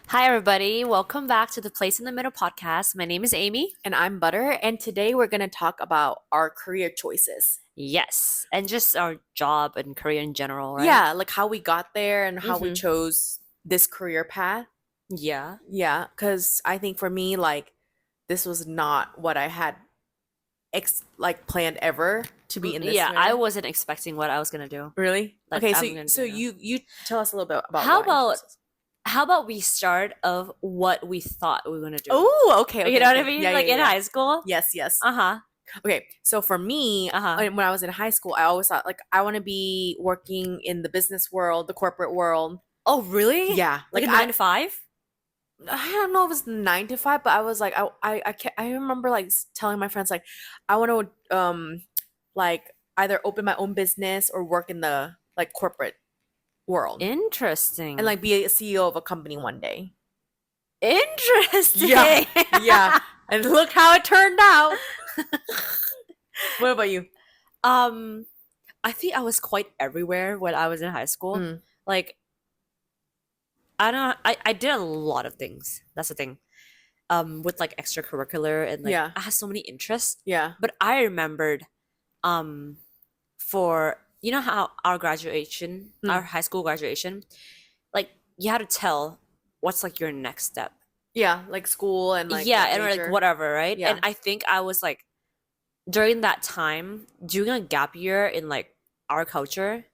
Hi, everybody. Welcome back to the Place in the Middle podcast. My name is Amy. And I'm Butter, and today we're going to talk about our career choices. Yes, and just our job and career in general, right? Yeah, like how we got there and how we Mm-hmm. chose this career path. Yeah. Yeah, because I think for me, like, this was not what I had planned ever to be in this Yeah, I career. wasn't expecting what I was gonna do. Really? Like Okay, so I'm gonna so do now. you tell us a little bit about How why about choices. how about we start of what we thought we were gonna do? Oh, okay, okay, You know what I okay. mean? Yeah, Like yeah, in yeah. high school. Yes, yes. Uh-huh. Okay, so for me, Uh-huh. when I was in high school, I always thought like I want to be working in the business world, the corporate world. Oh, really? Yeah, Like like a 9 to 5? I don't know if it's 9 to 5, but I was like I remember like telling my friends like I want to like either open my own business or work in the like corporate world and Interesting. like be a CEO of a company one day. Yeah, Interesting. yeah, and look how it turned out. What about you? Um, I think I was quite everywhere when I was in high school. Mm, Like I did a lot of things. That's the thing. With like extracurricular and like yeah, I had so many interests. yeah, But I remembered um for you know how our graduation, our mm, high school graduation, like you had to tell what's like your next step. yeah, like school and like Yeah, what and like major? whatever, right? And Yeah. I think I was like during that time, doing a gap year in like our culture,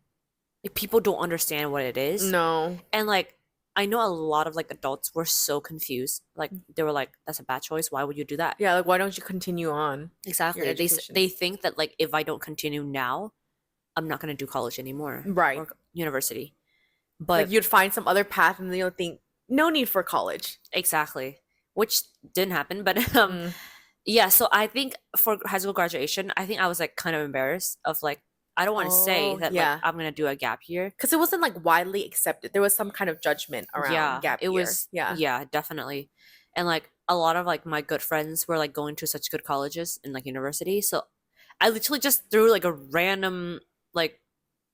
like people don't understand what it is. No. And like I know a lot of like adults were so confused. Like they were like, "That's a bad choice. Why would you do that?" Yeah, like why don't you continue on your Exactly. education? They think that like if I don't continue now, I'm not gonna do college anymore Right. or university. Like But you'd find some other path and then you'll think no need for college. exactly, which didn't happen. But Mm. yeah. So I think for high school graduation, I think I was like kind of embarrassed of like I don't want to say Oh, that like yeah. I'm gonna do a gap year. Because it wasn't like widely accepted. There was some kind of judgment around Yeah, gap it year. was. Yeah. Yeah, definitely. And like a lot of like my good friends were like going to such good colleges and like university. So I literally just threw like a random like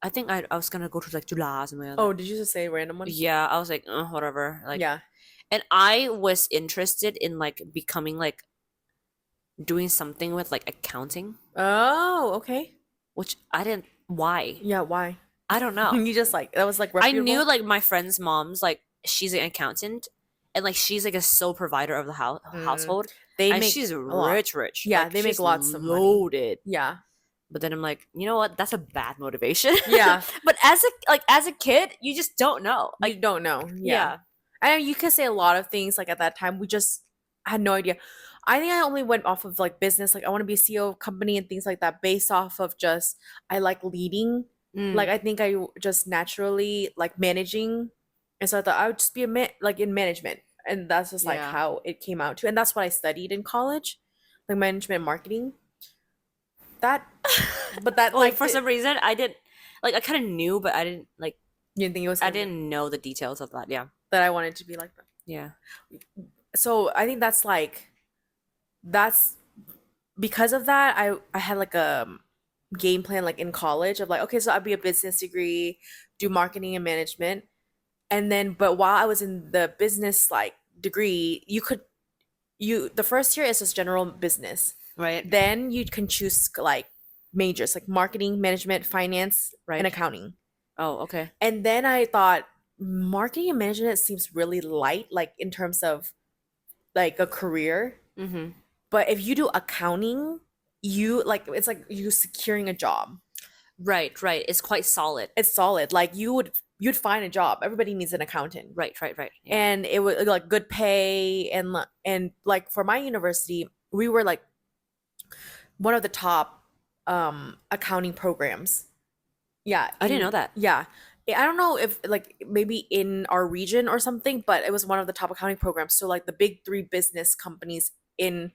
I think I was gonna go to like July something like Oh, that. did you just say a random one? Yeah, I was like whatever. Like, Yeah. and I was interested in like becoming like doing something with like accounting, Oh, okay. which I didn't. Why? Yeah, why? I don't know. You just like that was like I knew reputable? like my friend's mom's like she's an accountant and like she's like a sole provider of the Mm. household They and make she's a lot. rich Yeah, like they make she's lots of money. loaded. Yeah. But then I'm like, you know what? That's a bad motivation. Yeah. But as a kid, you just don't know. You Like, don't know. Yeah. yeah. I know you could say a lot of things like at that time. We just had no idea. I think I only went off of like business, like I want to be a CEO of a company and things like that, based off of just I like leading. Like Mm, I think just naturally like managing, and so I thought I would just be like in management, and that's just like yeah. how it came out to, and that's what I studied in college, like management and marketing. That, but that Oh, like for some reason, I didn't like. I kind of knew, but I didn't like. you didn't think it was I gonna be didn't know the details of that. Yeah, that I wanted to be like that. yeah. So I think that's because of that I had like a game plan like in college of like okay so I'd be a business degree, do marketing and management, and then but while I was in the business like degree you the first year is just general business, Right, then you can choose like majors like marketing, management, finance, and right. accounting. Oh, okay. And then I thought marketing and management seems really light like in terms of like a career. Mm-hmm. But if you do accounting, you like it's like you securing a job. Right, right. It's quite solid. It's solid. Like you'd find a job. Everybody needs an accountant. Right, right, right. Yeah. And it was like good pay and like for my university, we were like one of the top accounting programs. Yeah, I didn't know that. yeah. I don't know if like maybe in our region or something, but it was one of the top accounting programs. So like the big three business companies in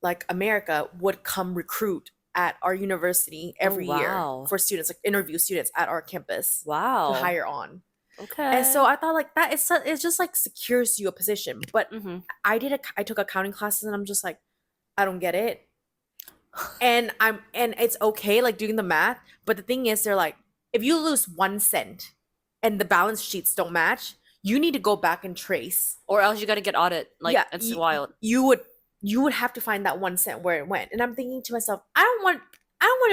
like America would come recruit at our university Oh, every year wow. for students, like interview students at our campus to Wow. hire on. And so Okay. I thought like that it's just like secures you a position. But Mm-hmm. I took accounting classes and I'm just like I don't get it. And it's okay like doing the math, but the thing is they're like if you lose 1 cent and the balance sheets don't match, you need to go back and trace. Or else you got to get audit. Like Yeah, it's wild. you would have to find that 1 cent where it went. And I'm thinking to myself, I don't want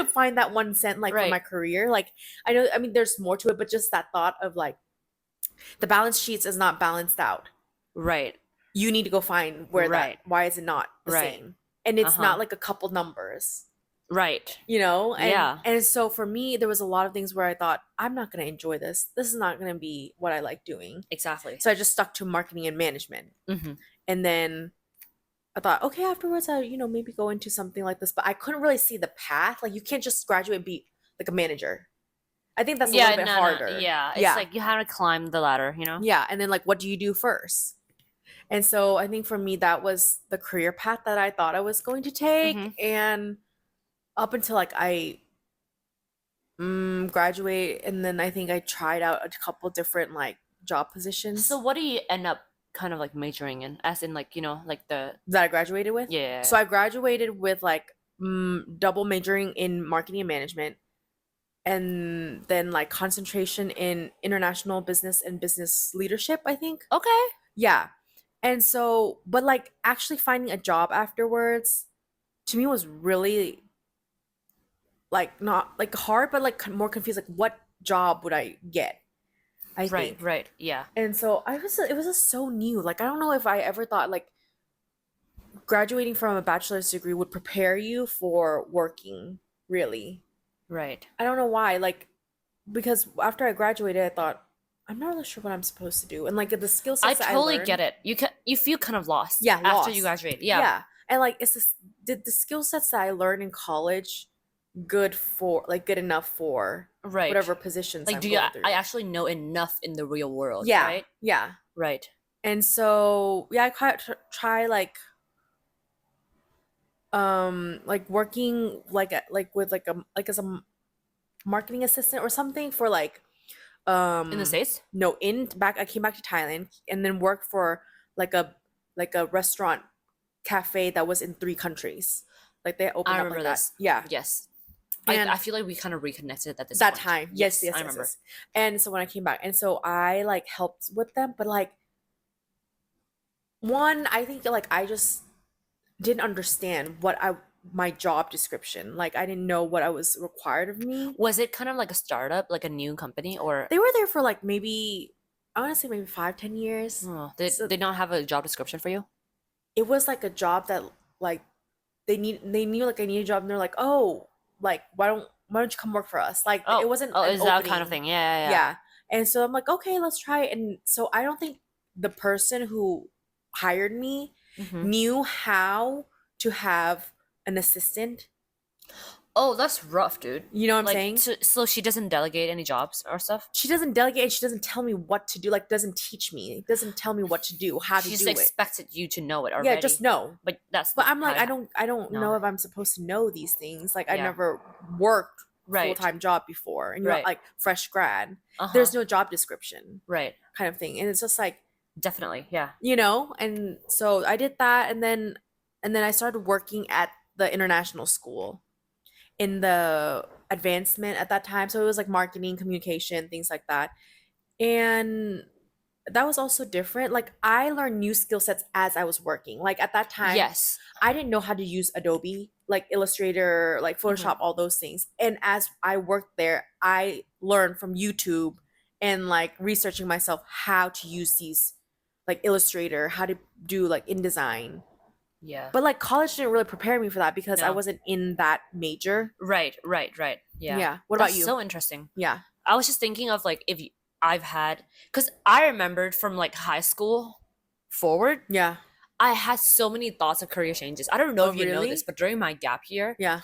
to find that 1 cent like for Right. my career. Like I mean there's more to it, but just that thought of like the balance sheets is not balanced out. Right. You need to go find where Right. why is it not the Right. same? And it's Uh-huh. not like a couple numbers, Right. you know? And Yeah. and so for me there was a lot of things where I thought I'm not going to enjoy this. This is not going to be what I like doing. Exactly. So I just stuck to marketing and management. Mm-hmm. And then I thought, okay, afterwards I, maybe go into something like this, but I couldn't really see the path. Like you can't just graduate and be like a manager. I think that's a little bit harder. Yeah. It's Yeah. like you have to climb the ladder, you know? Yeah, and then like what do you do first? And so I think for me that was the career path that I thought I was going to take. Mhm. And up until like I graduate, and then I think I tried out a couple different like job positions So what do you end up kind of like majoring in? As in like, like the that I graduated with. yeah. So I graduated with like double majoring in marketing and management, and then like concentration in international business and business leadership, I think. Okay. Yeah. And so, but like actually finding a job afterwards to me was really like not like hard, but like more confused. Like, what job would I get? I Right, think. right. Yeah. And so it was just so new. Like, I don't know if I ever thought like graduating from a bachelor's degree would prepare you for working, really. Right. I don't know why. Like, because after I graduated, I thought, I'm not really sure what I'm supposed to do. And like the skill I sets that totally learned, get it. You feel kind of lost Yeah, after you lost. graduate. Yeah. And like it's this did the skill sets that I learned in college good enough for Right. whatever positions Like I'm do you going through. I actually know enough in the real world, Yeah. right? Yeah. Right. And so yeah, I try like working like with like as a marketing assistant or something for like In the States? no, I came back to Thailand and then worked for like a restaurant cafe that was in 3 countries. Like they opened I up remember like this. that. Yeah. Yes. And I feel like we kind of reconnected at this that point. time. Yes, Yes, yes, I yes, remember. yes. And so when I came back, and so I like helped with them, but like one, I think like I just didn't understand my job description. Like I didn't know what I was required of me. Was it kind of like a startup, like a new company, or They were there for like maybe I want to say maybe 5-10 years. did So- they not have a job description for you? It was like a job that like they knew like I needed a job, and they're like, oh, like why don't you come work for us? Like Oh, it wasn't oh, an is that kind of opening. thing? Yeah. Yeah. And so I'm like, okay, let's try it. And so I don't think the person who hired me Mhm. knew how to have an assistant. Oh, that's rough, dude. You know what I'm Like, saying? so she doesn't delegate any jobs or stuff? She doesn't delegate, and she doesn't tell me what to do, like doesn't teach me. Doesn't tell me what to do, how to She do just it. expected you to know it already. Yeah, just know. But that's But I'm like, kinda- I don't no. know if I'm supposed to know these things. Like I Yeah. never worked Right. full-time job before, and you're Right. like fresh grad. Uh-huh. There's no job description right. kind of thing. And it's just like, Definitely. Yeah. and so I did that, and then I started working at the international school in the advancement at that time. So it was like marketing, communication, things like that. And that was also different. Like I learned new skill sets as I was working. Like at that time, Yes. I didn't know how to use Adobe, like Illustrator, like Photoshop, all those things. And as I worked there, I learned from YouTube and like researching myself how to use these, like Illustrator, how to do like InDesign. Yeah. But like college didn't really prepare me for that because I No. wasn't in that major. Right. Yeah. Yeah. What about That's you? so interesting. Yeah. I was just thinking of like if I've had, because I remembered from like high school forward, Yeah. I had so many thoughts of career changes. I don't know Oh, if you know really? this, but during my gap year, Yeah.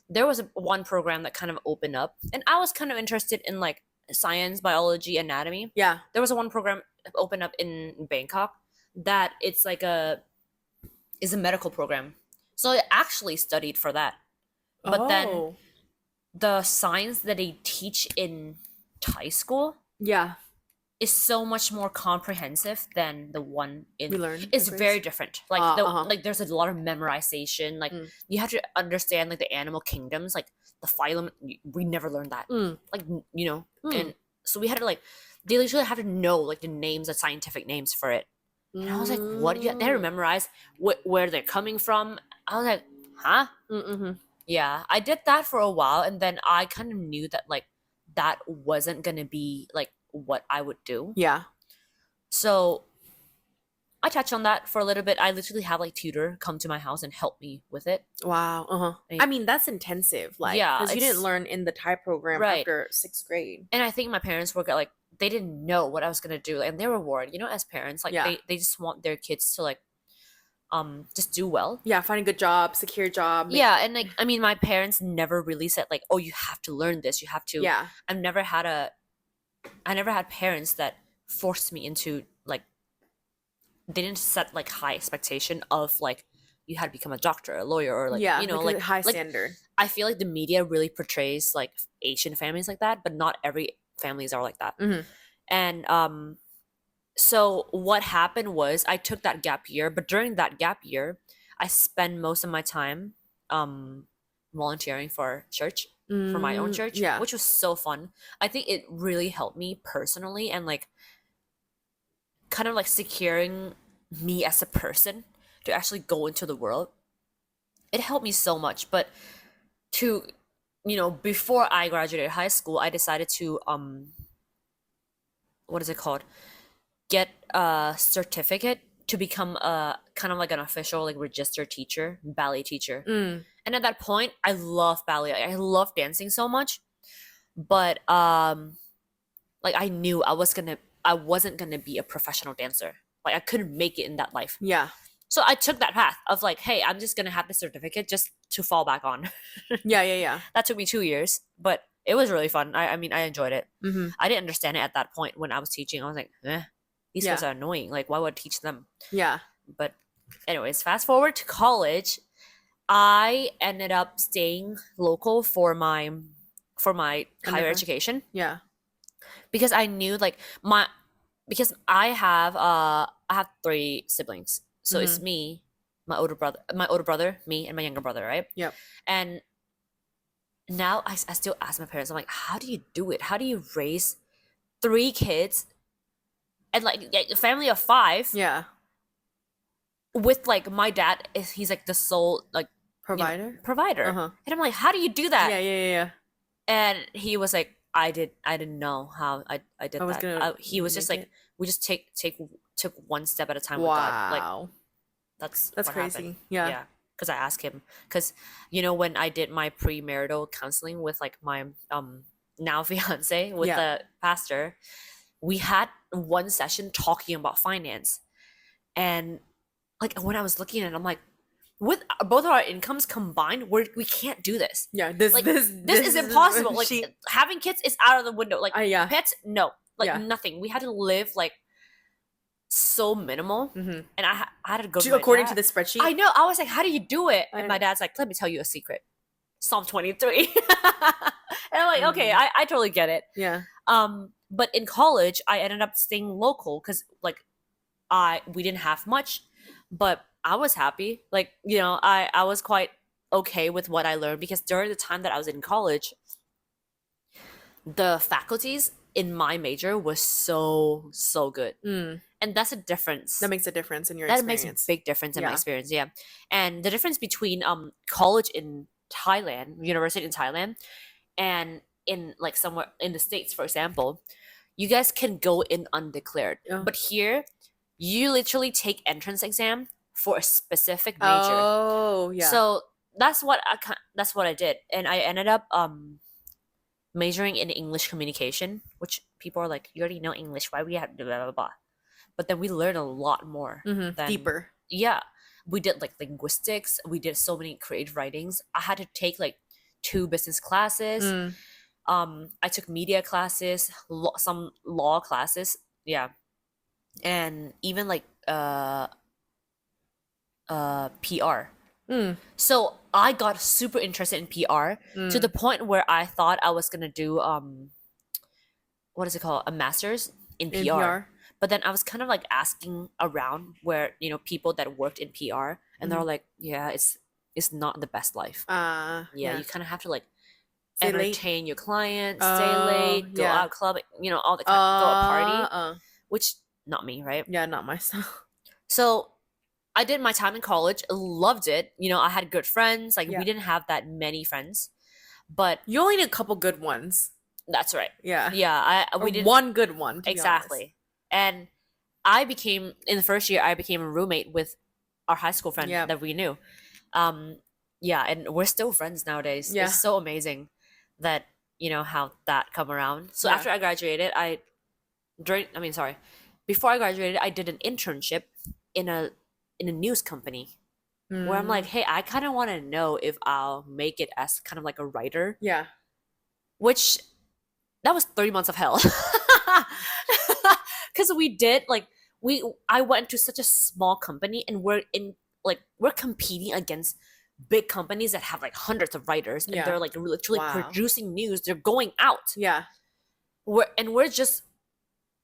there was one program that kind of opened up, and I was kind of interested in like science, biology, anatomy. Yeah. There was one program open up in Bangkok that it's like is a medical program. So I actually studied for that. But then Oh. the science that they teach in Thai school Yeah. is so much more comprehensive than the one in We learned. it's very different. Like Uh-huh. like there's a lot of memorization. Like Mm. you have to understand like the animal kingdoms, like the phylum. We never learned that. Mm. Like you know, Mm. and so we had to like they literally have to know like the names, the scientific names for it. And I was like, what? They had to Mm. memorize where they're coming from. I was like, huh? Mm-hmm. Yeah, I did that for a while, and then I kind of knew that like that wasn't gonna be like what I would do. Yeah. So I touched on that for a little bit. I literally have like tutor come to my house and help me with it. Wow. Uh-huh. I- I mean, that's intensive. Like, Yeah, because you didn't it's learn in the Thai program right. after 6th grade. And I think my parents were like they didn't know what I was gonna do, and they were worried. You know, as parents, like Yeah. they just want their kids to like just do well. Yeah, find a good job, secure job. Yeah, and like I mean, my parents never really said like, oh, you have to learn this. You have to. Yeah. I never had parents that forced me into like they didn't set like high expectation of like you had to become a doctor, a lawyer, or like Yeah, you know like a like high like standard. I feel like the media really portrays like Asian families like that, but not every families are like that. Mhm. And so what happened was I took that gap year, but during that gap year, I spent most of my time volunteering for church, for my own church, Yeah. which was so fun. I think it really helped me personally and like kind of like securing me as a person to actually go into the world. It helped me so much, but to before I graduated high school, I decided to what is it called? Get a certificate to become a kind of like an official like registered teacher, ballet teacher. Mm. And at that point, I love ballet. I love dancing so much. But like I knew I wasn't gonna be a professional dancer. Like I couldn't make it in that life. Yeah. So I took that path of like, hey, I'm just gonna have the certificate just to fall back on. Yeah, yeah, yeah. That took me 2 years, but it was really fun. I mean, I enjoyed it. Mm-hmm. I didn't understand it at that point when I was teaching. I was like, these Yeah. kids are annoying. Like, why would I teach them? Yeah. But anyways, fast forward to college, I ended up staying local for my higher Undergrad? education Yeah. because I knew like because I have 3 siblings. So it's me, my older brother, me, and my younger brother, right? Yep. And now I still ask my parents, I'm like, how do you do it? How do you raise 3 kids and like a family of 5 Yeah. with like my dad he's like the sole like Provider? provider. And I'm like, how do you do that? Yeah, yeah, yeah. And he was like, I didn't know how I did I was that. gonna He was just make like, it. we just took one step at a time with God. Like Wow. that's That's what crazy. happened. Yeah. Because I asked him, because when I did my premarital counseling with like my now fiance with Yeah. the pastor, we had one session talking about finance, and like when I was looking at it, I'm like, with both of our incomes combined, we can't do this. Yeah. This Like this this is impossible. Like she having kids is out of the window. Like yeah. pets, no, like Yeah. nothing. We had to live like so minimal, Mm-hmm. and I had to go to my According dad. to the spreadsheet. I know. I was like, how do you do it? I And my know. dad's like, let me tell you a secret. Psalm 23. And I'm like, okay, I totally get it. Yeah. But in college, I ended up staying local because like we didn't have much, but I was happy. Like, I was quite okay with what I learned because during the time that I was in college, the faculties in my major was so good. Mm. And that's a difference. That makes a difference in your That experience. makes a big difference in my Yeah. experience, yeah. And the difference between college in Thailand, university in Thailand, and in like somewhere in the States, for example, you guys can go in undeclared. Yeah. But here, you literally take entrance exam for a specific major. Oh, yeah. So that's what I did. And I ended up majoring in English communication, which people are like, you already know English, why we have blah blah blah. But then we learned a lot more. Mhm. than- Deeper. Yeah. We did like linguistics, we did so many creative writings. I had to take like 2 business classes. Mm. I took media classes, some law classes, yeah. And even like PR. Mm. So I got super interested in PR to Mm. the point where I thought I was gonna do what is it called, a master's in PR. PR. But then I was kind of like asking around where people that worked in PR, and they're Mhm. like, yeah, it's not the best life. Yeah, you kind of have to like Stay late. entertain your clients, stay late, go Yeah. out clubbing, you know, all the kind, go out party, Uh, which not me, right? yeah, not my style. So I did my time in college, loved it. You know, I had good friends. Like Yeah. we didn't have that many friends, but You only need a couple good ones. that's right. Yeah. Yeah, Or we didn't one good one, to be honest. exactly. And I became in the first year I became a roommate with our high school friend Yeah. that we knew. Um yeah, and we're still friends nowadays. Yeah. It's so amazing that you know how that come around. So Yeah. after I graduated, before I graduated, I did an internship in a news company where I'm like, Mm. hey, I kind of want to know if I'll make it as kind of like a writer, Yeah. which that was 3 months of hell. Because we did like I went to such a small company and we're competing against big companies that have like hundreds of writers and Yeah. they're like literally Wow. producing news. They're going out. Yeah. We're just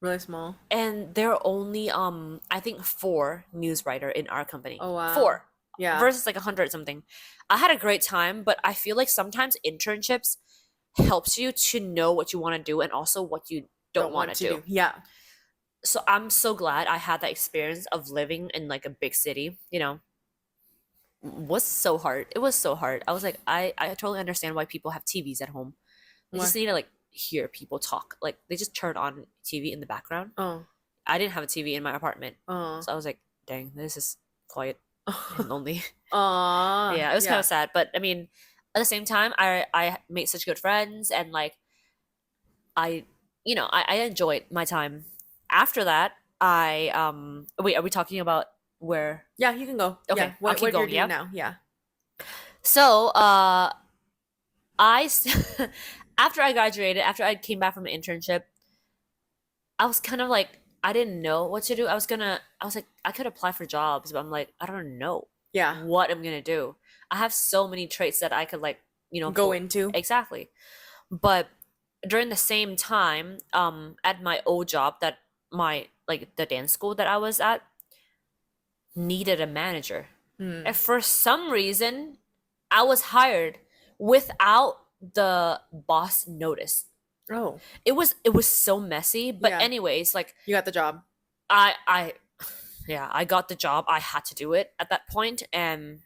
Really small. and there are only I think 4 news writer in our company. Oh, wow. 4 Yeah. versus like 100 something. I had a great time, but I feel like sometimes internships helps you to know what you want to do and also what you don't want to do. Yeah. So I'm so glad I had that experience of living in like a big city, you know. Was so hard. It was so hard. I was like, I totally understand why people have TVs at home. They just Why? need to like hear people talk. Like they just turn on TV in the background. Oh. I didn't have a TV in my apartment. Oh. So I was like, dang, this is quiet and lonely. Aw. Yeah, it was kind of sad. But I mean, at the same time, I made such good friends and like I enjoyed my time. After that, wait, are we talking about where Yeah, you can go. Okay, Yeah. I'll keep What you're going, doing yeah? now. Yeah. so after I graduated, after I came back from an internship, I was kind of like I didn't know what to do. I was like I could apply for jobs, but I'm like I don't know Yeah. what I'm gonna do. I have so many traits that I could like, you know, Go pull- into. exactly. But during the same time, at my old job that my like the dance school that I was at needed a manager. Hmm. And for some reason, I was hired without the boss notice. Oh. It was so messy, but Yeah. anyways, like You got the job. I yeah, I got the job. I had to do it at that point and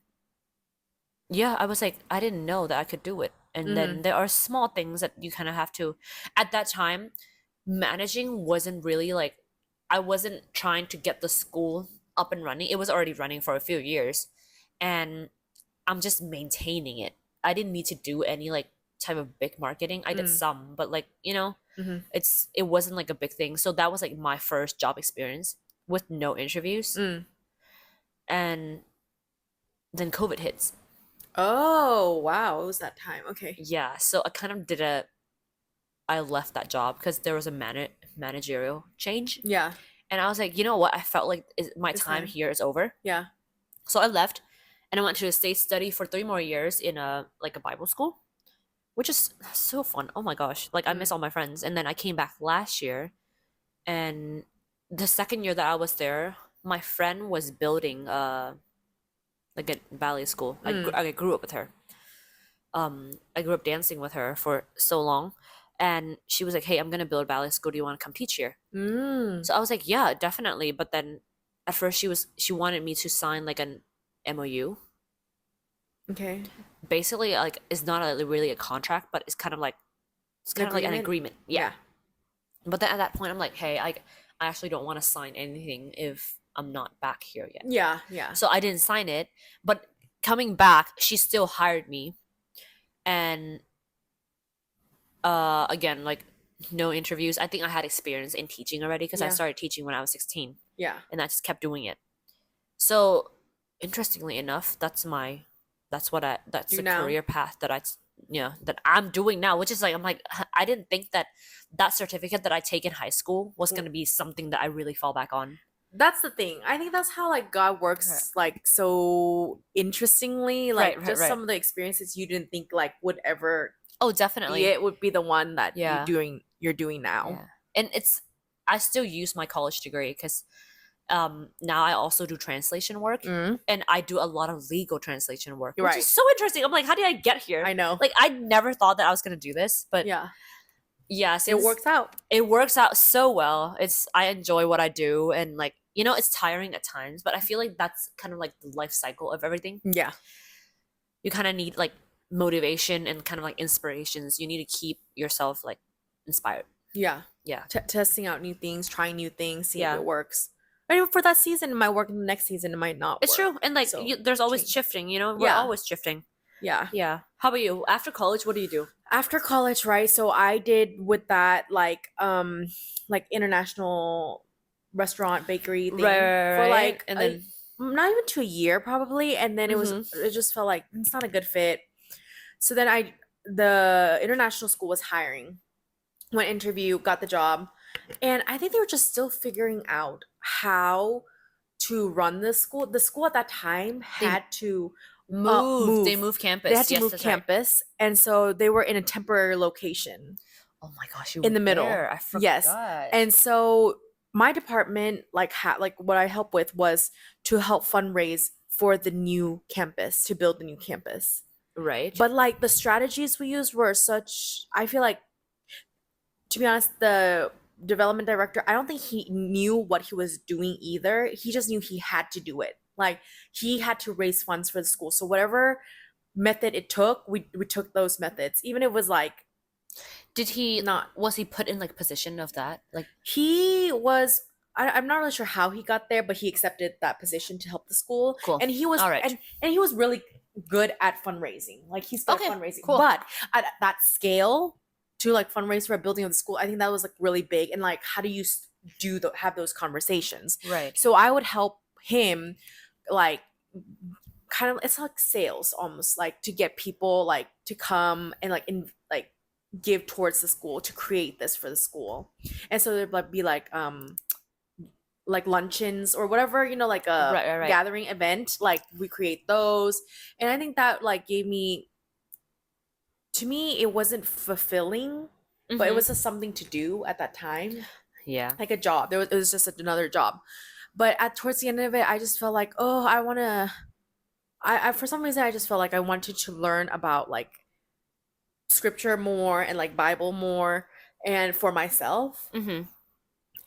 yeah, I was like I didn't know that I could do it. And then there are small things that you kind of have to at that time managing wasn't really like I wasn't trying to get the school up and running. It was already running for a few years and I'm just maintaining it. I didn't need to do any like type of big marketing. I did Mm. some, but like, you know, Mhm. it wasn't like a big thing. So that was like my first job experience with no interviews. Mm. And then COVID hits. Oh, wow. It was that time. Okay. Yeah, so I kind of I left that job because there was a managerial change. Yeah. And I was like, you know what? I felt like my It's time time. here is over. Yeah. So I left and I went to a state study for 3 more years in a like a Bible school, which is so fun. Oh my gosh. Like I miss all my friends. And then I came back last year and the second year that I was there, my friend was building like a ballet school. I grew up with her. I grew up dancing with her for so long. And she was like, hey, I'm gonna build a ballet school. Do you want to come teach here? Mm. So I was like, yeah, definitely. But then at first she wanted me to sign like an MOU. Okay. Basically, like it's not really a contract, but it's kind of like an agreement. Yeah. But then at that point, I'm like, hey, I actually don't want to sign anything if I'm not back here yet. Yeah. Yeah. So I didn't sign it. But coming back, she still hired me, and again, like no interviews. I think I had experience in teaching already because I Yeah. started teaching when I was 16, Yeah. and I just kept doing it. So interestingly enough, that's Do the now. career path that that I'm doing now, which is like I'm like I didn't think that certificate that I take in high school was going to be something that I really fall back on. That's the thing. I think that's how like God works like so interestingly. Like Right, just right. some of the experiences you didn't think like would ever Oh, be definitely. it would be the one that Yeah. you're doing now. Yeah. And I still use my college degree because now I also do translation work, Mm, and I do a lot of legal translation work, you're which right. is so interesting. I'm like, how did I get here? I know. Like, I never thought that I was gonna do this, but Yeah. yeah, It since works out. it works out so well, I enjoy what I do, and like, it's tiring at times, but I feel like that's kind of like the life cycle of everything. Yeah. You kind of need like motivation and kind of like inspirations. You need to keep yourself like inspired. Yeah. Yeah. Testing out new things, trying new things, see if Yeah. it works. Right, for that season, it might work. The next season, it might not It's work. true. And like, So, there's always change. shifting, we're Yeah. always shifting. Yeah. Yeah. How about you? After college, what do you do? After college, right? So I did with that like international restaurant bakery thing for like And then, not even to a year probably, and then Mhm. it just felt like it's not a good fit. So then the international school was hiring. Went interview, got the job, and I think they were just still figuring out how to run the school. The school at that time They had to They move. moved campus. They had to Yes, move that's right. campus, and so they were in a temporary location Oh my gosh, you in were the middle. there. I forgot. Yes, and so my department, like what I helped with was to help fundraise for the new campus, to build the new campus. right. But like the strategies we used were such, I feel like, to be honest, the development director, I don't think he knew what he was doing either. He just knew he had to do it. Like he had to raise funds for the school. So whatever method it took, we took those methods. Even if it was like Did he not, was he put in like position of that? Like, he was, I'm not really sure how he got there, but he accepted that position to help the school. cool. And he was All right. and he was really good at fundraising. Like he's good Okay, at fundraising. cool. But at that scale, to like fundraise for a building of the school, I think that was like really big. And like, how do you have those conversations? Right. So I would help him, like, kind of, it's like sales almost, like to get people like to come and like like give towards the school, to create this for the school. And so there'd like be like luncheons or whatever, like a Right. gathering event, like we create those. And I think that like gave me, to me, it wasn't fulfilling, but it Mhm. was just something to do at that time, Yeah. like a job. It was just another job. But towards the end of it, I just felt like, oh, I want to, I for some reason I just felt like I wanted to learn about like scripture more and like Bible more, and for myself. Mhm.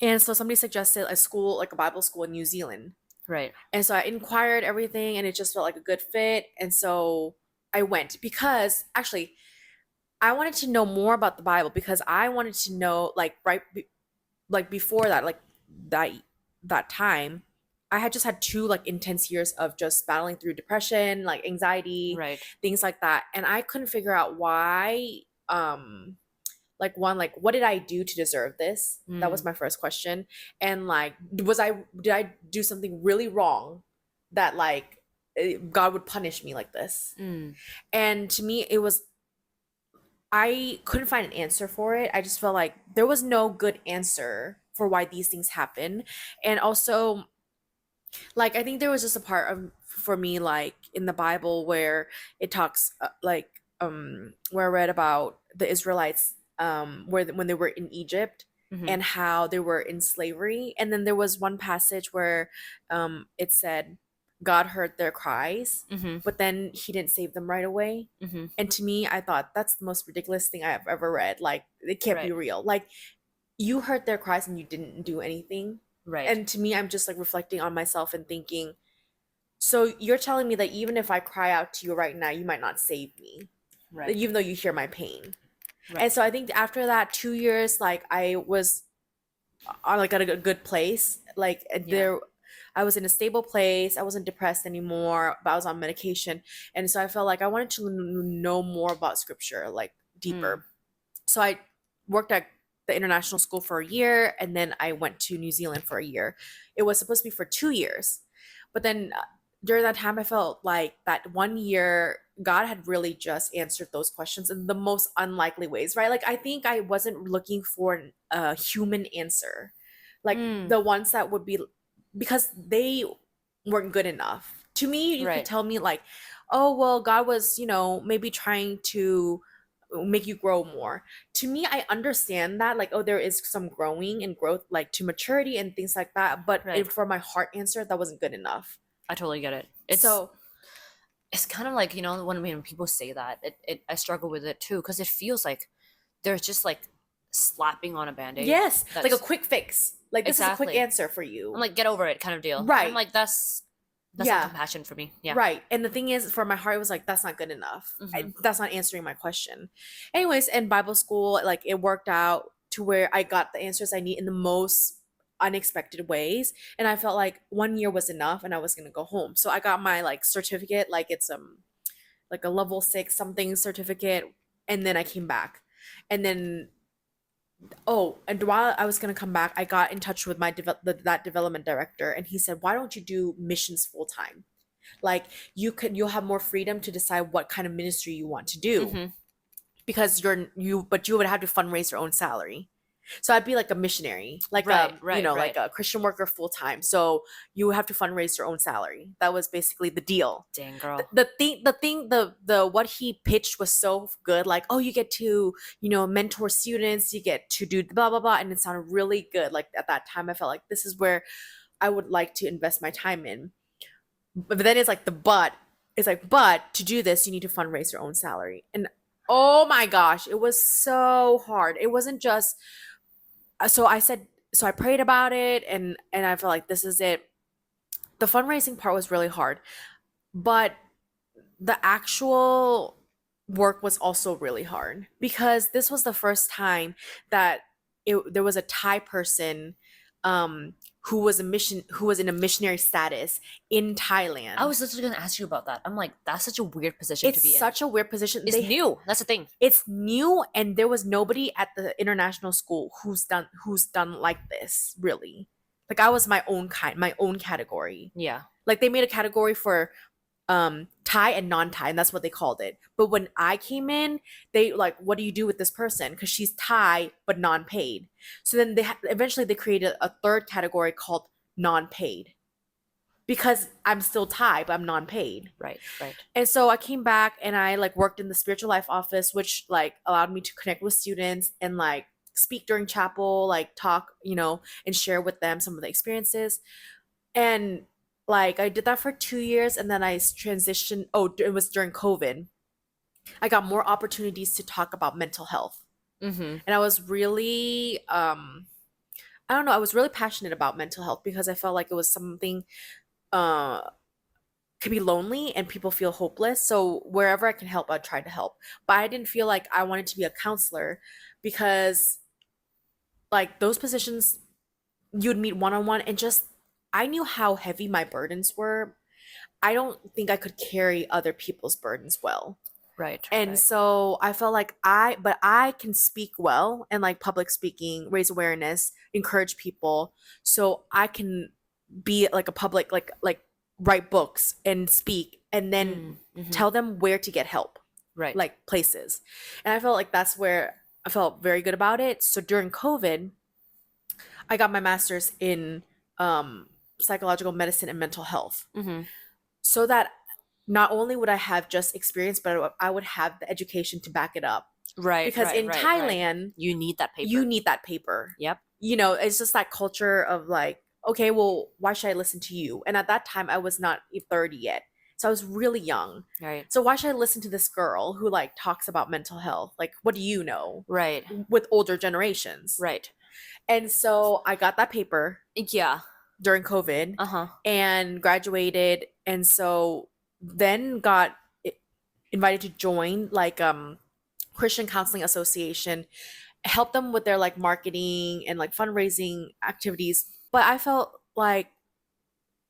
And so somebody suggested a school, like a Bible school in New Zealand. Right. And so I inquired everything, and it just felt like a good fit. And so I went, because actually I wanted to know more about the Bible, because I wanted to know, like, like before that, like that that time, I had just had 2 like intense years of just battling through depression, like anxiety, Right. things like that. And I couldn't figure out why, like, one, like, what did I do to deserve this? That was my first question. And like, did I do something really wrong that like God would punish me like this? Mm. And to me, it was, I couldn't find an answer for it. I just felt like there was no good answer for why these things happen. And also, like, I think there was just a part of, for me, like in the Bible, where it talks where I read about the Israelites, when they were in Egypt, Mhm. and how they were in slavery. And then there was one passage where it said God heard their cries, Mhm. but then he didn't save them right away. Mhm. And to me, I thought that's the most ridiculous thing I've ever read. Like, it can't be Right. real. Like, you heard their cries and you didn't do anything. Right. And to me, I'm just like reflecting on myself and thinking, so you're telling me that even if I cry out to you right now, you might not save me, right. even though you hear my pain. Right. And so I think after that 2 years, like, I was on like at a good place. Like, there, I was in a stable place. I wasn't depressed anymore, but I was on medication. And so I felt like I wanted to know more about scripture, like deeper. So I worked at the international school for a year, and then I went to New Zealand for a year. It was supposed to be for 2 years. But then during that time, I felt like that 1 year, God had really just answered those questions in the most unlikely ways, right? Like, I think I wasn't looking for a human answer, like the ones that would be, because they weren't good enough. To me, you could Right. tell me like, oh, well, God was, maybe trying to make you grow more. To me, I understand that, like, oh, there is some growing and growth, like to maturity and things like that. But Right. for my heart answer, that wasn't good enough. I totally get it. So It's kind of like, when people say that, I struggle with it too, because it feels like they're just like slapping on a band-aid. yes, like a That's quick fix. Like this is a quick exactly. answer for you. I'm like, get over it kind of deal. And Right. I'm like, that's not Yeah. compassion for me. Yeah. Right. And the thing is, for my heart, it was like, that's not good enough. Mhm. That's not answering my question. Anyways, in Bible school, like it worked out to where I got the answers I need in the most unexpected ways. And I felt like 1 year was enough and I was gonna go home. So I got my like certificate, like it's like a level 6 something certificate, and then I came back. And then and while I was gonna come back, I got in touch with that development director, and he said, "Why don't you do missions full time? Like you'll have more freedom to decide what kind of ministry you want to do Mhm. because but you would have to fundraise your own salary." So I'd be like a missionary, like Right, like a Christian worker full time. So you have to fundraise your own salary. That was basically the deal. Dang, girl. The what he pitched was so good. Like, oh, you get to, mentor students, you get to do blah blah blah, and it sounded really good. Like at that time, I felt like this is where I would like to invest my time in. But then it's like but to do this, you need to fundraise your own salary. And oh my gosh, it was so hard. It wasn't just so I prayed about it, and I felt like this is it. The fundraising part was really hard, but the actual work was also really hard because this was the first time that there was a Thai person who was in a missionary status in Thailand. I was literally gonna ask you about that. I'm like, that's such a weird position to be It's in. such a weird position. It's new. That's the thing. It's new, and there was nobody at the international school who's done like this, really. Like I was my own category. Yeah. Like they made a category for Thai and non-Thai, and that's what they called it. But when I came in, they like, what do you do with this person? Because she's Thai but non-paid. So then eventually they created a third category called non-paid, because I'm still Thai but I'm non-paid. Right. And so I came back and I like worked in the spiritual life office, which like allowed me to connect with students and like speak during chapel, like talk, and share with them some of the experiences. And like I did that for 2 years, and then I transitioned. Oh, it was during COVID. I got more opportunities to talk about mental health. Mm-hmm. And I was really I don't know, I was really passionate about mental health because I felt like it was something uh could be lonely and people feel hopeless. So wherever I can help, I'd try to help. But I didn't feel like I wanted to be a counselor because like those positions you'd meet one on one, and just I knew how heavy my burdens were. I don't think I could carry other people's burdens well. Right. And so I felt like I can speak well, and like public speaking, raise awareness, encourage people. So I can be like a public, like write books and speak, and then tell them where to get help, right, like places. And I felt like that's where I felt very good about it. So during COVID, I got my master's in psychological medicine and mental health, so that not only would I have just experience, but I would have the education to back it up. right, Because right, in right, Thailand, you need that paper. you need that paper. Yep. It's just that culture of like, okay, well, why should I listen to you? And at that time, I was not 30 yet. So I was really young. Right. So why should I listen to this girl who like talks about mental health? Like, what do you know? Right. With older generations. Right. And so I got that paper. Yeah. During COVID. Uh-huh. And graduated. And so then got invited to join like Christian Counseling Association, help them with their like marketing and like fundraising activities. But I felt like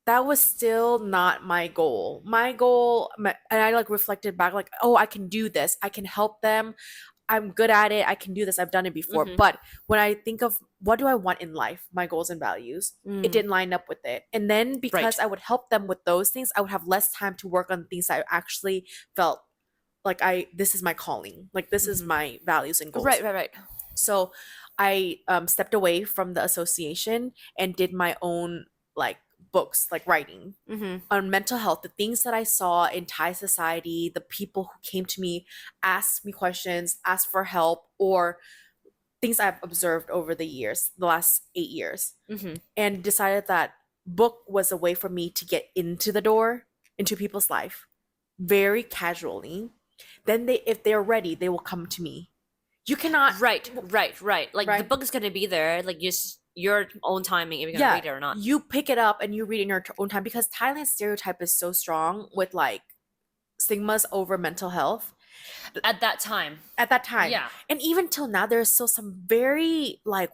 that was still not my goal. And I like reflected back like, oh, I can do this. I can help them. I'm good at it. I can do this. I've done it before. But when I think of what do I want in life, my goals and values, it didn't line up with it. And then because I would help them with those things, I would have less time to work on things I actually felt like this is my calling. Like this is my values and goals. Right. So I stepped away from the association and did my own like books, like writing Mm-hmm. on mental health, the things that I saw in Thai society, the people who came to me, asked me questions, asked for help, or things I've observed over the years, the last 8 years, Mm-hmm. and decided that book was a way for me to get into the door into people's life very casually. Then they, if they're ready, they will come to me. You cannot, Right, right. Like the right? book is gonna be there. Like just your own timing if you're gonna Yeah, read it or not. you pick it up and you read it in your own time because Thailand's stereotype is so strong with like stigmas over mental health At that time. at that time. Yeah. And even till now, there's still some very like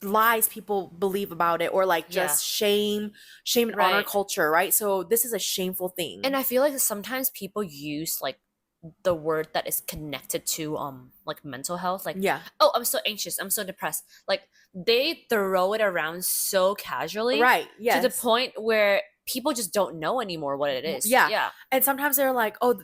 lies people believe about it or like Yeah. just shame and honor Right. culture, right? So this is a shameful thing. And I feel like sometimes people use like the word that is connected to like mental health, like yeah, oh, I'm so anxious, I'm so depressed. Like they throw it around so casually, right. Yes. to the point where people just don't know anymore what it is. Yeah. Yeah. And sometimes they're like, "Oh,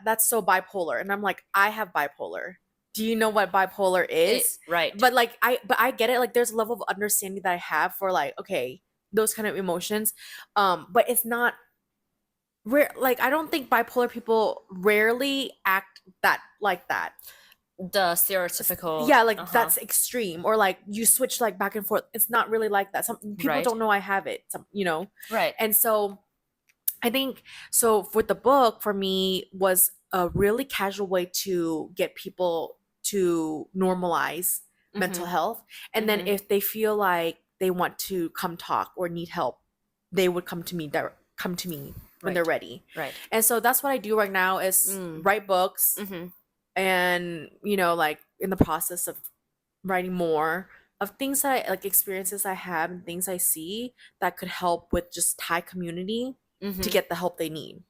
that's so bipolar," and I'm like, "I have bipolar. Do you know what bipolar is?" Right. But like, I get it. Like, there's a level of understanding that I have for like, okay, those kind of emotions. But it's not rare. Like, I don't think bipolar people rarely act that like that. The stereotypical. Yeah, like Uh-huh. that's extreme, or like you switch like back and forth. It's not really like that. Some people Right. don't know I have it. Some, you know. Right. And so I think so with the book for me was a really casual way to get people to normalize mental Mhm. health. And then Mhm. if they feel like they want to come talk or need help, they would come to me come to me when they're Right. ready. Right. And so that's what I do right now is Mm. write books Mm-hmm. and you know like in the process of writing more of things that I like experiences I have and things I see that could help with just Thai community Mm-hmm. to get the help they need.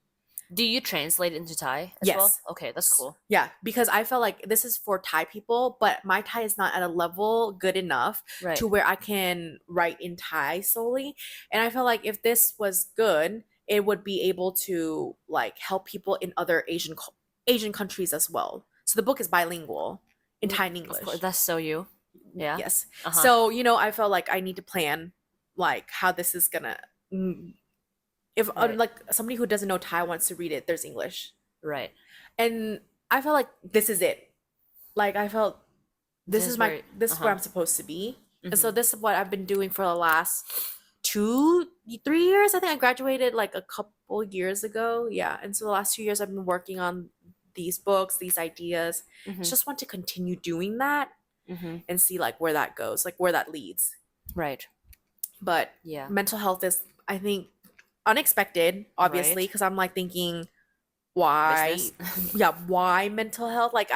Do you translate into Thai as well? Yes. Okay, that's cool. Yeah, because I felt like this is for Thai people, but my Thai is not at a level good enough Right. to where I can write in Thai solely. And I felt like if this was good, it would be able to like help people in other Asian countries as well. So the book is bilingual in Thai and Of English. course, that's so you. Yeah. Yes. Uh-huh. So, you know, I felt like I need to plan like how this is gonna if Right. like somebody who doesn't know Thai wants to read it, there's English. Right. And I felt like this is it. Like I felt this is where this is where I'm supposed to be. And so Mhm. this is what I've been doing for the last 2-3 years. I think I graduated like a couple years ago. Yeah. And so the last 2 years I've been working on these books, these ideas. Mhm. Just want to continue doing that Mhm. and see like where that goes, like where that leads. Right. But Yeah. mental health is I think unexpected, obviously, Right. because I'm like thinking why Business. yeah, why mental health? Like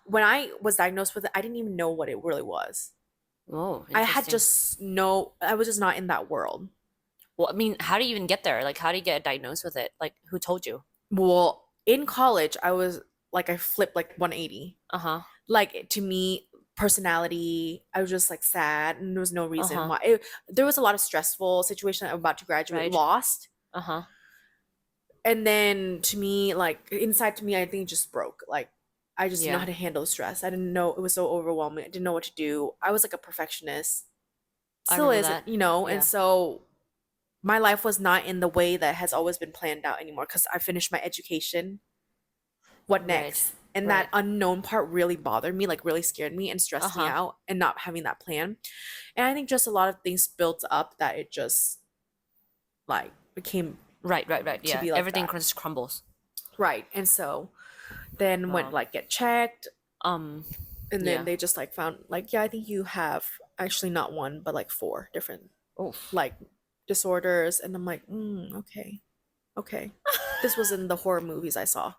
when I was diagnosed with it, I didn't even know what it really was. Oh, I had interesting. just no I was just not in that world. Well, I mean, how do you even get there? Like, how do you get diagnosed with it? Like, who told you? Well, in college, I was like I flipped like 180. Uh-huh. Like to me, personality, I was just like sad and there was no reason Uh-huh. why. There was a lot of stressful situation. I'm about to graduate, Right. lost. Uh-huh. And then to me, like inside to me, I think it just broke. Like I just didn't know Yeah. how to handle stress. I didn't know it was so overwhelming. I didn't know what to do. I was like a perfectionist. I Still remember is, that. you know, Yeah. and so my life was not in the way that has always been planned out anymore because I finished my education. What Right. next? And that unknown part really bothered me, like really scared me and stressed me Uh-huh. out and not having that plan. And I think just a lot of things built up that it just like became Right. to Yeah. be like Everything that. just crumbles. Right. And so then went Wow. like get checked Um, and Yeah. then they just like found like, yeah, I think you have actually not one, but like 4 different oh. like disorders. And I'm like, okay. Okay. This was in the horror movies I saw.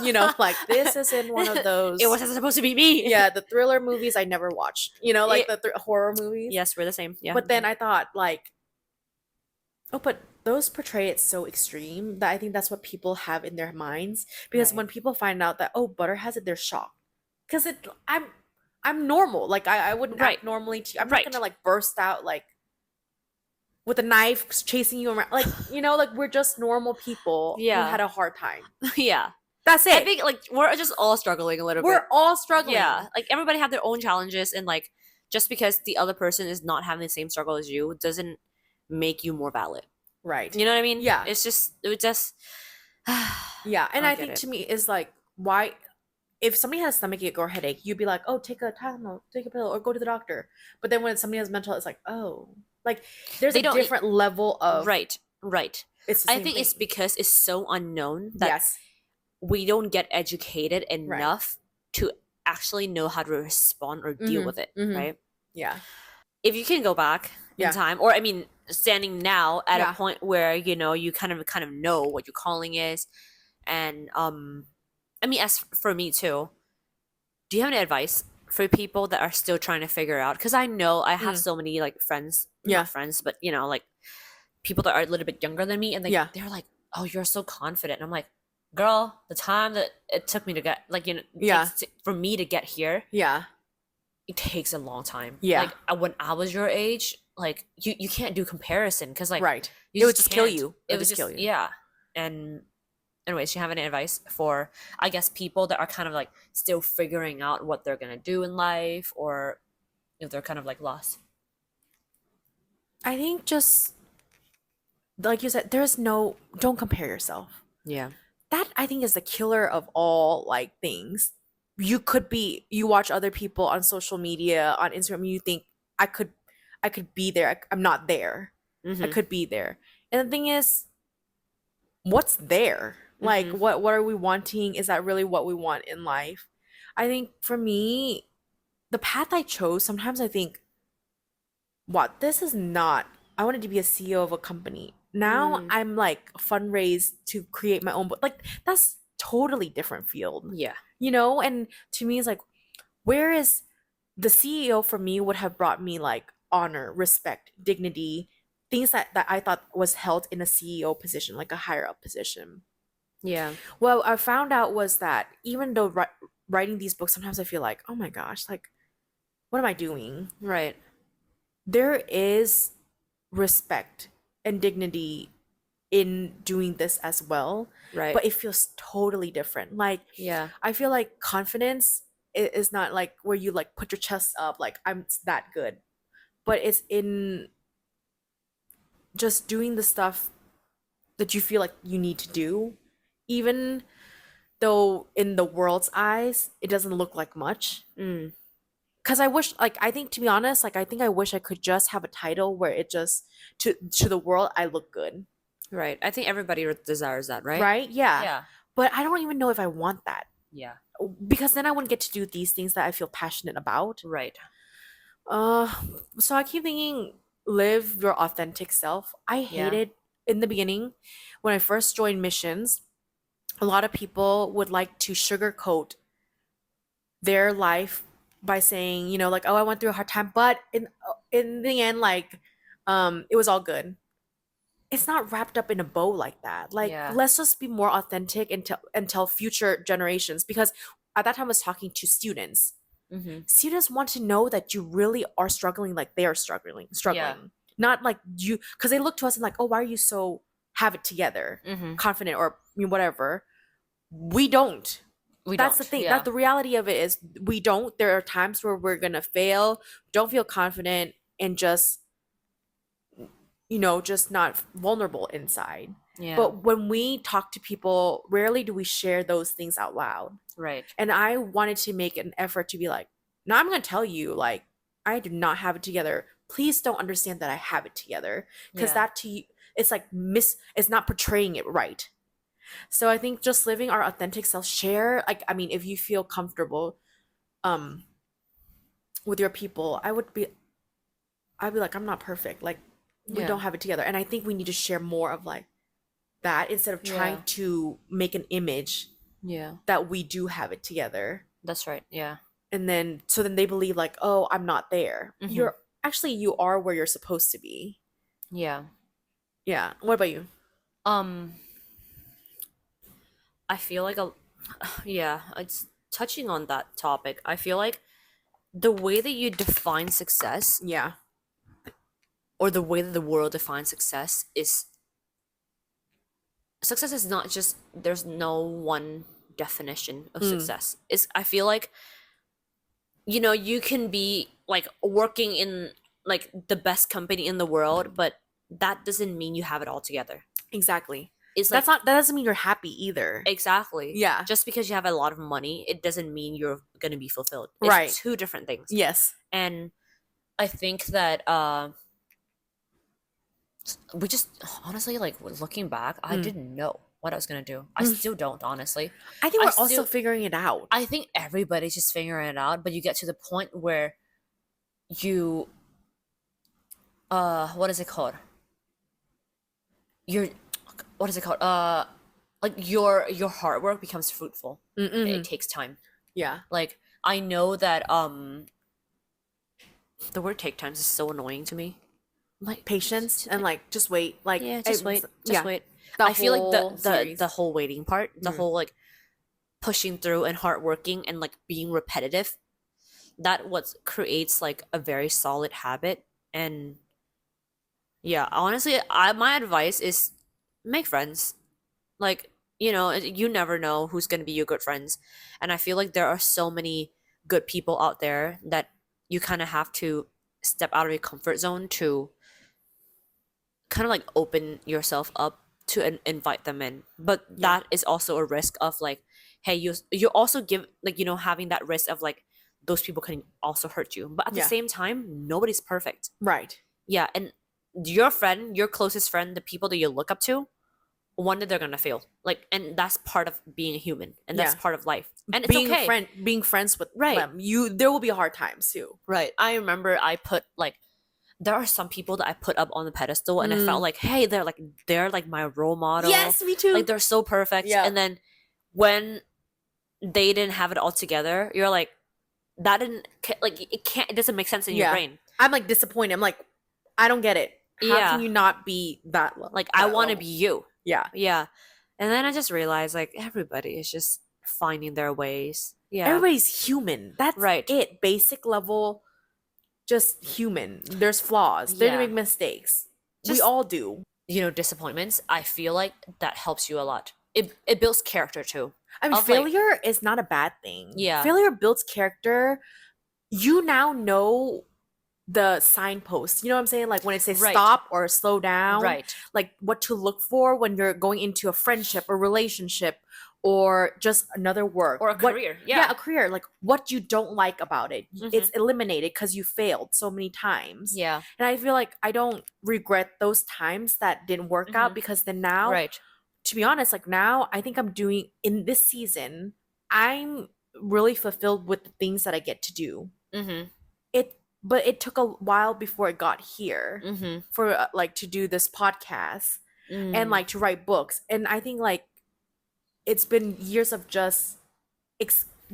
You know, like this is in one of those It wasn't supposed to be me. yeah, the thriller movies I never watched. You know, like Yeah. the horror movies. Yes, we're the same. Yeah. But then I thought like, oh, but those portray it so extreme that I think that's what people have in their minds. Because Right. when people find out that oh, Butter has it, they're shocked. Because I'm normal. Like I wouldn't Right. act normally. I'm Right. not gonna like burst out like with a knife chasing you around. Like you know, like we're just normal people Yeah. who had a hard time. Yeah. That's it. I think like we're just all struggling a little bit. We're all struggling. Yeah, like everybody have their own challenges, and like just because the other person is not having the same struggle as you doesn't make you more valid. Right. You know what I mean? Yeah. It would just Yeah. And I I get think it. to me is like, why, if somebody has a stomach ache or headache, you'd be like, oh, take a Tylenol, take a pill, or go to the doctor. But then when somebody has mental, it's like, oh, like there's They a don't different level of, right, right. it's the I same think it's thing. because it's so unknown that Yes. we don't get educated Right. enough to actually know how to respond or deal Mm-hmm. with it, Mm-hmm. right? Yeah. If you can go back in Yeah. time, or I mean, standing now at a Yeah. point where you know you kind of know what your calling is, and I mean, as for me too, do you have any advice for people that are still trying to figure out? Because I know I have Mm. so many like friends, Yeah. not friends, but you know, like people that are a little bit younger than me, and Yeah. they're like, "Oh, you're so confident." And I'm like, "Girl, the time that it took me to get like you know Yeah. for me to get here, Yeah. it takes a long time. Yeah. Like when I was your age, like you can't do comparison because like Right. you It would just kill can't. you. It It would was just kill just you. yeah. And anyways, do you have any advice for I guess people that are kind of like still figuring out what they're gonna do in life, or if they're kind of like lost? I think just like you said, there's no, don't compare yourself. Yeah. That I think is the killer of all like things. You could be, you watch other people on social media, on Instagram, you think I could I could be there. I'm not there. I Mm-hmm. could be there. And the thing is, what's there? Like Mm-hmm. what are we wanting? Is that really what we want in life? I think for me, the path I chose, sometimes I think, what, this is not, I wanted to be a CEO of a company. Now Mm. I'm like fundraise to create my own book. Like that's totally different field. Yeah. You know? And to me it's like, where is the CEO for me would have brought me like honor, respect, dignity, things that I thought was held in a CEO position, like a higher up position. Yeah. Well, I found out was that even though writing these books, sometimes I feel like, oh my gosh, like, what am I doing? Right. There is respect and dignity in doing this as well, Right. but it feels totally different. Like, Yeah. I feel like confidence is not like where you like put your chest up, like, I'm that good, but it's in just doing the stuff that you feel like you need to do, even though in the world's eyes it doesn't look like much. Mm. Because I wish, like, I think to be honest, like, I think I wish I could just have a title where it just, to the world I look good. Right. I think everybody desires that, right? Right? Yeah. Yeah. But I don't even know if I want that, Yeah. because then I wouldn't get to do these things that I feel passionate about. Right. Uh, so I keep thinking, live your authentic self. I Yeah. hated in the beginning when I first joined missions. A lot of people would like to sugarcoat their life by saying, you know, like, oh, I went through a hard time, but in the end, like, it was all good. It's not wrapped up in a bow like that. Like, Yeah. let's just be more authentic and tell future generations, because at that time I was talking to students. Mm-hmm. Students want to know that you really are struggling, like they are struggling. Not like you, because they look to us and like, oh, why are you so have it together, Mm-hmm. confident, or I mean, whatever. We don't. We That's don't. the thing. Yeah. That the reality of it is we don't. There are times where we're gonna fail, don't feel confident, and just, you know, just not vulnerable inside. Yeah. But when we talk to people, rarely do we share those things out loud. Right. And I wanted to make an effort to be like, no, I'm gonna tell you, like, I do not have it together. Please don't understand that I have it together, because Yeah. that to you, it's like it's not portraying it right. So I think just living our authentic self, share, like, I mean, if you feel comfortable um with your people, I'd be like, I'm not perfect, like, we Yeah. don't have it together. And I think we need to share more of like that, instead of trying Yeah. to make an image Yeah. that we do have it together. That's right. Yeah. And then so then they believe like, oh, I'm not there. Mhm. You're actually, you are where you're supposed to be. Yeah. Yeah. What about you? Um, I feel like yeah, it's touching on that topic. I feel like the way that you define success, Yeah. or the way that the world defines success, is not just, there's no one definition of Mm. success. It's, I feel like, you know, you can be like working in like the best company in the world, but that doesn't mean you have it all together. Exactly. It's like That doesn't mean you're happy either. exactly. Yeah. Just because you have a lot of money, it doesn't mean you're gonna be fulfilled. It's Right. two different things. Yes. And I think that we just honestly, like, looking back, I didn't know what I was gonna do. I still don't, honestly. I think I we're also still- figuring it out. I think everybody's just figuring it out, but you get to the point where you what is it called? Your what is it called? Like your hard work becomes fruitful. Mm-mm. It takes time. Yeah. Like I know that the word take time is so annoying to me. Like Patience and like just wait. Like yeah, just wait. Just yeah. wait. The I feel like whole series. the whole waiting part, the Mm. whole like pushing through and hardworking and like being repetitive, that what creates like a very solid habit. And yeah, honestly, my advice is make friends. Like, you know, you never know who's going to be your good friends. And I feel like there are so many good people out there that you kind of have to step out of your comfort zone to kind of like open yourself up to invite them in. But Yeah. that is also a risk of like, hey, you also give like, you know, having that risk of like those people can also hurt you. But at the Yeah. same time, nobody's perfect. Right. Yeah, and your friend, your closest friend, the people that you look up to, one day they're gonna fail. Like, and that's part of being a human, and that's Yeah. part of life, and it's okay. Being friends with Right. them. There will be hard times too. Right. I remember I put like there are some people that I put up on the pedestal, and I felt like, hey, they're like my role model. Yes, me too. Like they're so perfect. Yeah. And then when they didn't have it all together, you're like, that didn't like it doesn't make sense in your Yeah. brain. I'm like disappointed. I'm like, I don't get it. How Yeah. can you not be that low? Like I that want to level? be you. Yeah. Yeah. And then I just realized like everybody is just finding their ways. Yeah. Everybody's human. That's Right. it. Basic level, just human. There's flaws. They're Yeah. gonna make mistakes. We Just- all do. You know, disappointments, I feel like that helps you a lot. It builds character too. I mean, of, like- failure is not a bad thing. Yeah. Failure builds character. You now know the signposts. You know what I'm saying? Like when it says Right. stop or slow down. Right. Like what to look for when you're going into a friendship or relationship or just another work. Or a What- career. Yeah. Yeah. A career. Like what you don't like about it. It's eliminated because you failed so many times. Yeah. And I feel like I don't regret those times that didn't work out Mhm. because then now, Right. to be honest, like now I think I'm doing in this season, I'm really fulfilled with the things that I get to do. Mm-hmm. But it took a while before it got here Mm-hmm. for like to do this podcast and like to write books. And I think like it's been years of just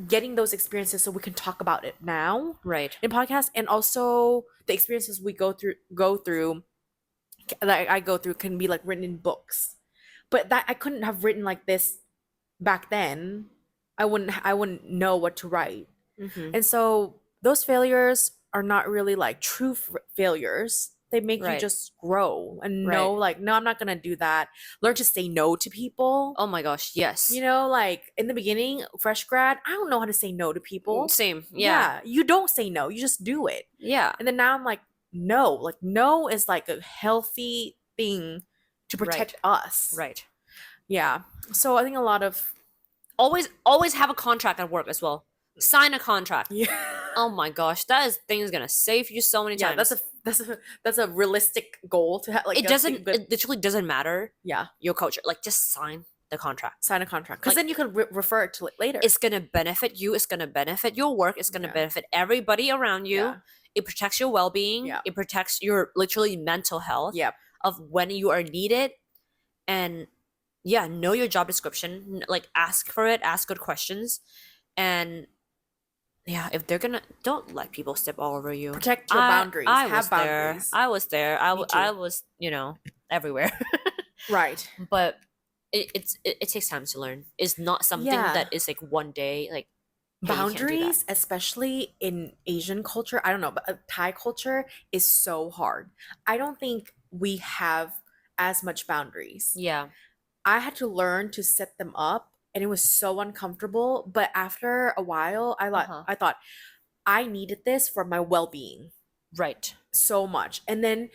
getting those experiences so we can talk about it now right. in podcast, and also the experiences we go through that I go through can be like written in books. But that I couldn't have written like this back then. I wouldn't know what to write. Mm-hmm. And so those failures are not really like true failures. They make you Right. just grow and Right. know like, no, I'm not gonna do that. Learn to say no to people. Oh my gosh, yes. You know, like in the beginning, fresh grad, I don't know how to say no to people. Same. Yeah. You don't say no, you just do it. Yeah. And then now I'm like, no, like no is like a healthy thing to protect us. Right. Yeah. So I think a lot of Always have a contract at work as well. Sign a contract. yeah. Oh my gosh, that thing is gonna save you so many Yeah, times. that's a realistic goal to have. Like it doesn't. It literally doesn't matter yeah, your culture. Like just sign the contract. sign a contract because Like- then you can refer it to it later. It's gonna benefit you. It's gonna benefit your work. It's gonna Yeah. benefit everybody around you. Yeah. It protects your well-being. Yeah. It protects your literally mental health. Yep. Of when you are needed, and yeah, know your job description. Like ask for it. Ask good questions, and yeah, if they're gonna, don't let people step all over you. Protect your boundaries. I have was boundaries. there. I was there. Me too. I was, you know, everywhere. Right. But it takes time to learn. It's not something Yeah. that is like one day like hey, you can't do that. Boundaries, especially in Asian culture, I don't know, but Thai culture is so hard. I don't think we have as much boundaries. Yeah. I had to learn to set them up, and it was so uncomfortable. But after a while, Uh-huh. I thought I needed this for my well-being Right. so much. And then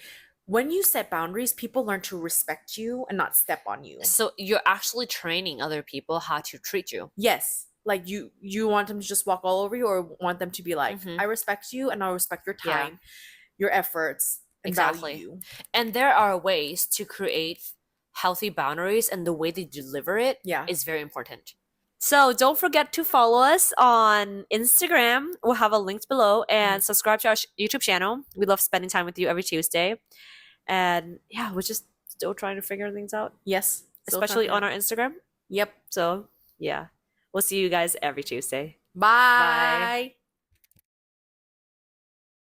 when you set boundaries, people learn to respect you and not step on you. So you're actually training other people how to treat you. Yes. Like you want them to just walk all over you, or want them to be like, Mhm. I respect you and I'll respect your Yeah. time, your efforts, and Exactly. value you. And there are ways to create healthy boundaries, and the way they deliver it Yeah. is very important. So don't forget to follow us on Instagram. We'll have a link below, and subscribe to our YouTube channel. We love spending time with you every Tuesday. And yeah, we're just still trying to figure things out, Yes. Still especially trying on to- our Instagram. Yep. So yeah, we'll see you guys every Tuesday. Bye.